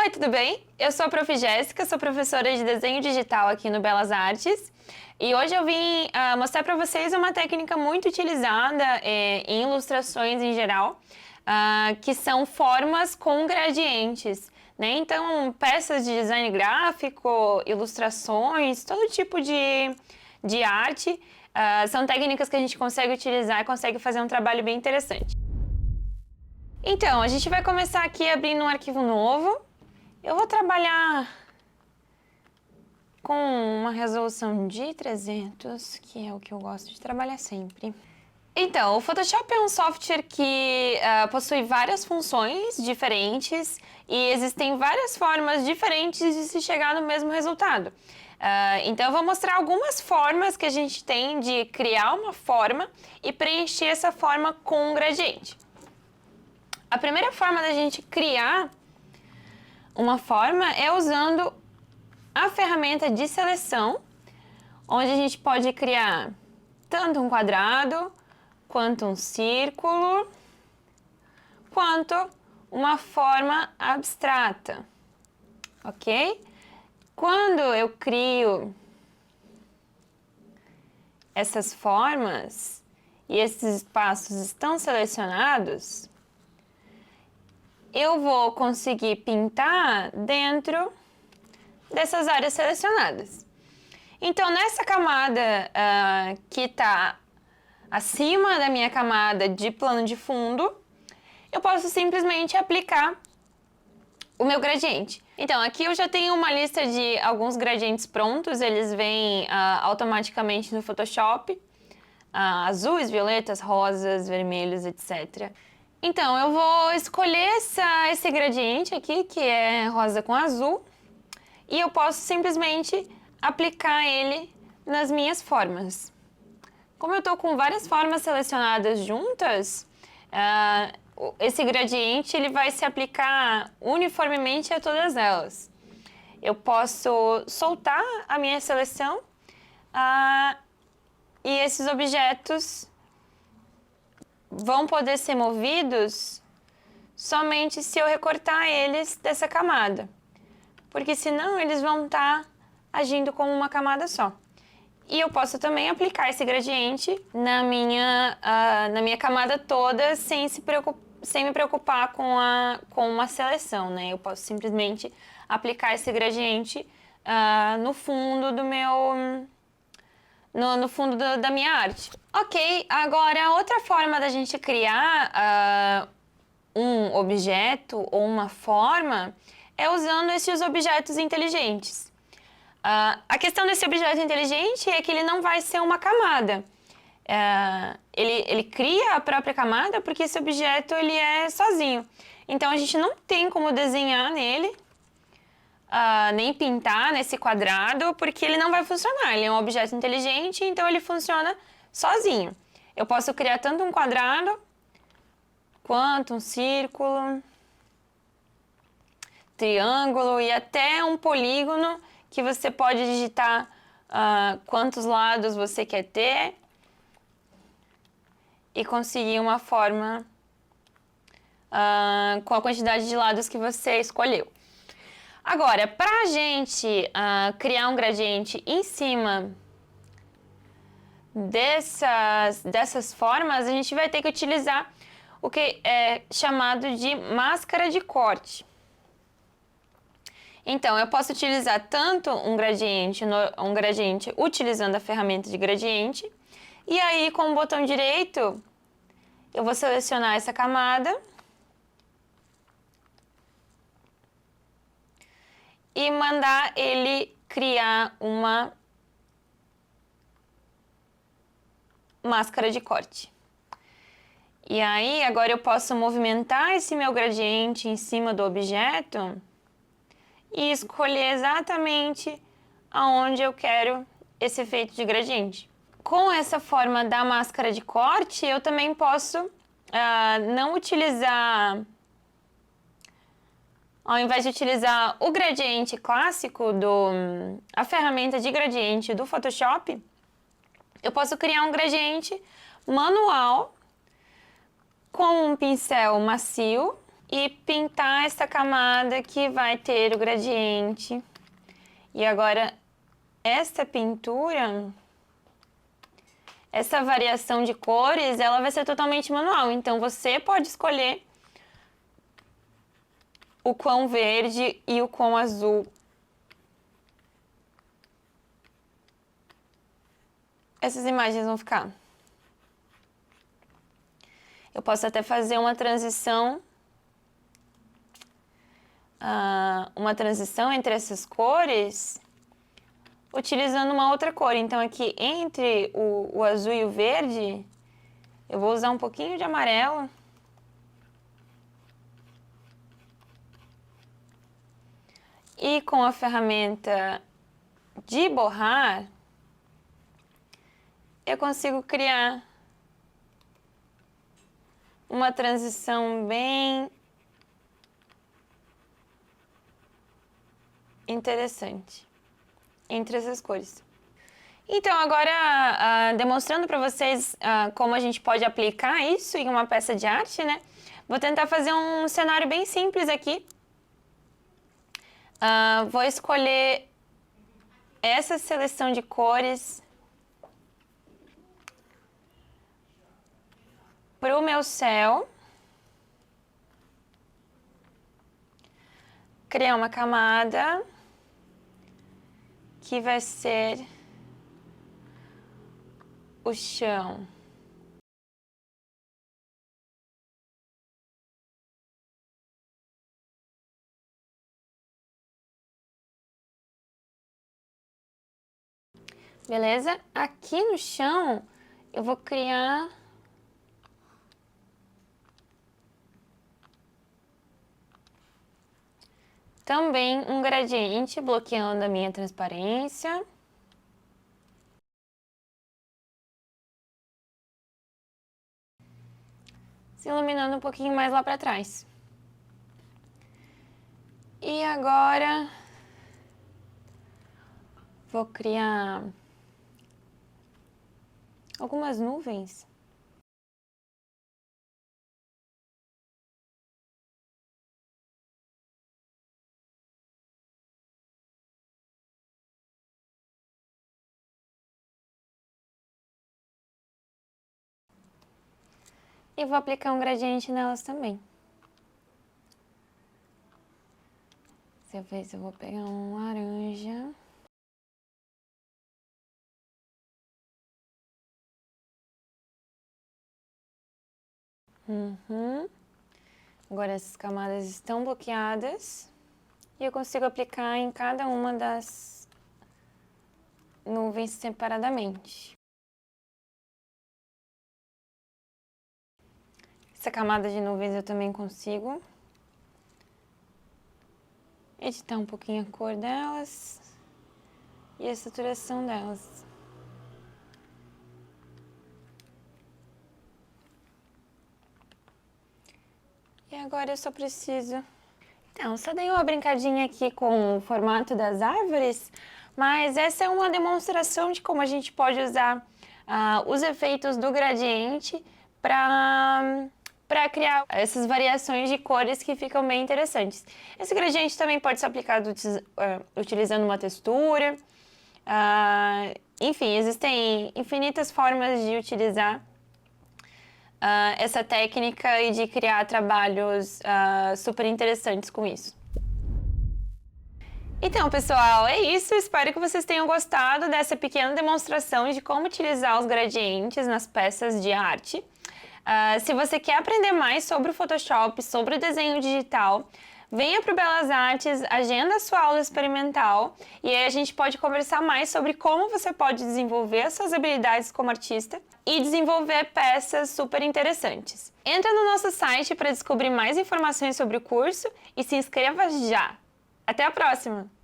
Oi, tudo bem? Eu sou a Prof. Jéssica, sou professora de desenho digital aqui no Belas Artes e hoje eu vim mostrar para vocês uma técnica muito utilizada em ilustrações em geral, que são formas com gradientes, né? Então, peças de design gráfico, ilustrações, todo tipo de arte, são técnicas que a gente consegue utilizar e consegue fazer um trabalho bem interessante. Então, a gente vai começar aqui abrindo um arquivo novo. Eu vou trabalhar com uma resolução de 300, que é o que eu gosto de trabalhar sempre. Então, o Photoshop é um software que possui várias funções diferentes e existem várias formas diferentes de se chegar no mesmo resultado. Então, eu vou mostrar algumas formas que a gente tem de criar uma forma e preencher essa forma com um gradiente. A primeira forma da gente criar uma forma é usando a ferramenta de seleção, onde a gente pode criar tanto um quadrado, quanto um círculo, quanto uma forma abstrata, ok? Quando eu crio essas formas e esses espaços estão selecionados, eu vou conseguir pintar dentro dessas áreas selecionadas. Então, nessa camada que está acima da minha camada de plano de fundo, eu posso simplesmente aplicar o meu gradiente. Então, aqui eu já tenho uma lista de alguns gradientes prontos, eles vêm automaticamente no Photoshop, azuis, violetas, rosas, vermelhos, etc. Então, eu vou escolher esse gradiente aqui, que é rosa com azul, e eu posso simplesmente aplicar ele nas minhas formas. Como eu estou com várias formas selecionadas juntas, esse gradiente ele vai se aplicar uniformemente a todas elas. Eu posso soltar a minha seleção e esses objetos vão poder ser movidos somente se eu recortar eles dessa camada, porque senão eles vão estar agindo como uma camada só. E eu posso também aplicar esse gradiente na minha camada toda sem me preocupar com uma seleção, né? Eu posso simplesmente aplicar esse gradiente no fundo do meu... No fundo da minha arte. Ok, agora outra forma da gente criar um objeto ou uma forma é usando esses objetos inteligentes. A questão desse objeto inteligente é que ele não vai ser uma camada. Ele cria a própria camada porque esse objeto ele é sozinho. Então a gente não tem como desenhar nele, nem pintar nesse quadrado, porque ele não vai funcionar. Ele é um objeto inteligente, então ele funciona sozinho. Eu posso criar tanto um quadrado, quanto um círculo, triângulo e até um polígono, que você pode digitar quantos lados você quer ter e conseguir uma forma com a quantidade de lados que você escolheu. Agora, para a gente criar um gradiente em cima dessas formas, a gente vai ter que utilizar o que é chamado de máscara de corte. Então, eu posso utilizar tanto um gradiente utilizando a ferramenta de gradiente, e aí com o botão direito, eu vou selecionar essa camada e mandar ele criar uma máscara de corte. E aí, agora eu posso movimentar esse meu gradiente em cima do objeto e escolher exatamente aonde eu quero esse efeito de gradiente. Com essa forma da máscara de corte, eu também posso não utilizar... Ao invés de utilizar o gradiente clássico, a ferramenta de gradiente do Photoshop, eu posso criar um gradiente manual com um pincel macio e pintar essa camada que vai ter o gradiente. E agora, essa pintura, essa variação de cores, ela vai ser totalmente manual. Então, você pode escolher o quão verde e o quão azul essas imagens vão ficar. Eu posso até fazer uma transição entre essas cores, utilizando uma outra cor. Então, aqui entre o azul e o verde, eu vou usar um pouquinho de amarelo. E com a ferramenta de borrar, eu consigo criar uma transição bem interessante entre essas cores. Então, agora, demonstrando para vocês como a gente pode aplicar isso em uma peça de arte, né? Vou tentar fazer um cenário bem simples aqui. Vou escolher essa seleção de cores para o meu céu. Criar uma camada que vai ser o chão. Beleza? Aqui no chão eu vou criar também um gradiente, bloqueando a minha transparência. Se iluminando um pouquinho mais lá para trás. E agora vou criar algumas nuvens. E vou aplicar um gradiente nelas também. Dessa vez eu vou pegar um laranja. Agora essas camadas estão bloqueadas e eu consigo aplicar em cada uma das nuvens separadamente. Essa camada de nuvens eu também consigo editar um pouquinho a cor delas e a saturação delas. E agora eu só preciso... Então, só dei uma brincadinha aqui com o formato das árvores, mas essa é uma demonstração de como a gente pode usar os efeitos do gradiente para criar essas variações de cores que ficam bem interessantes. Esse gradiente também pode ser aplicado utilizando uma textura. Enfim, existem infinitas formas de utilizar essa técnica e de criar trabalhos super interessantes com isso. Então, pessoal, é isso. Espero que vocês tenham gostado dessa pequena demonstração de como utilizar os gradientes nas peças de arte. Se você quer aprender mais sobre o Photoshop, sobre o desenho digital, venha para o Belas Artes, agenda a sua aula experimental e aí a gente pode conversar mais sobre como você pode desenvolver as suas habilidades como artista e desenvolver peças super interessantes. Entra no nosso site para descobrir mais informações sobre o curso e se inscreva já! Até a próxima!